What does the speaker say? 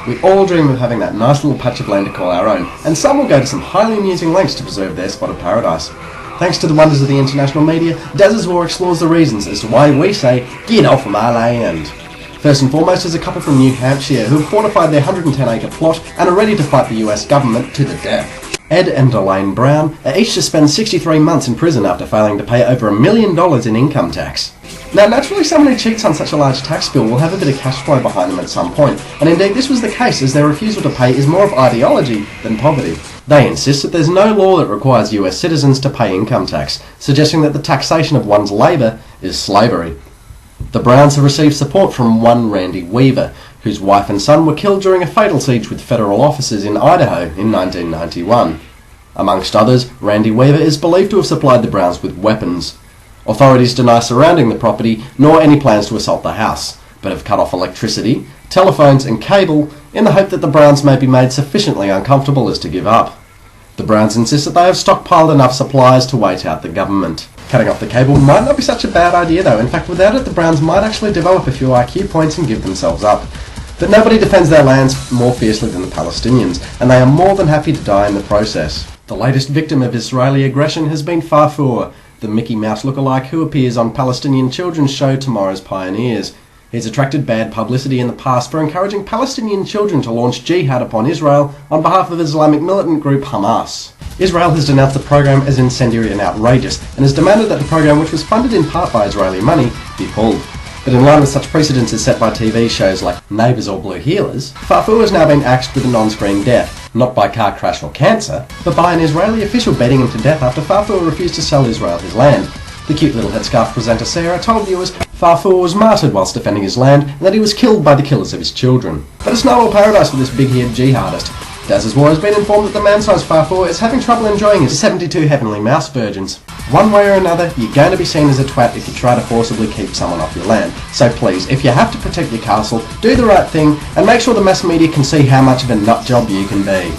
We all dream of having that nice little patch of land to call our own, and some will go to some highly amusing lengths to preserve their spot of paradise. Thanks to the wonders of the international media, Dazza's War explores the reasons as to why we say, get off of my land. First and foremost is a couple from New Hampshire who have fortified their 110-acre plot and are ready to fight the US government to the death. Ed and Elaine Brown are each to spend 63 months in prison after failing to pay over $1 million in income tax. Now, naturally, someone who cheats on such a large tax bill will have a bit of cash flow behind them at some point, and indeed this was the case as their refusal to pay is more of ideology than poverty. They insist that there's no law that requires US citizens to pay income tax, suggesting that the taxation of one's labour is slavery. The Browns have received support from one Randy Weaver, whose wife and son were killed during a fatal siege with federal officers in Idaho in 1991. Amongst others, Randy Weaver is believed to have supplied the Browns with weapons. Authorities deny surrounding the property, nor any plans to assault the house, but have cut off electricity, telephones and cable in the hope that the Browns may be made sufficiently uncomfortable as to give up. The Browns insist that they have stockpiled enough supplies to wait out the government. Cutting off the cable might not be such a bad idea though. In fact, without it, the Browns might actually develop a few IQ points and give themselves up. But nobody defends their lands more fiercely than the Palestinians, and they are more than happy to die in the process. The latest victim of Israeli aggression has been Farfour, the Mickey Mouse lookalike who appears on Palestinian children's show Tomorrow's Pioneers. He's attracted bad publicity in the past for encouraging Palestinian children to launch jihad upon Israel on behalf of Islamic militant group Hamas. Israel has denounced the program as incendiary and outrageous, and has demanded that the program, which was funded in part by Israeli money, be pulled. But in line with such precedents set by TV shows like Neighbours or Blue Heelers, Farfour has now been axed with a non-screen death, not by car crash or cancer, but by an Israeli official beating him to death after Farfour refused to sell Israel his land. The cute little headscarf presenter Sarah told viewers Farfour was martyred whilst defending his land and that he was killed by the killers of his children. But it's not all paradise for this big-haired jihadist. Dazza's War has been informed that the man-sized Farfour is having trouble enjoying his 72 heavenly mouse virgins. One way or another, you're going to be seen as a twat if you try to forcibly keep someone off your land. So please, if you have to protect your castle, do the right thing and make sure the mass media can see how much of a nut job you can be.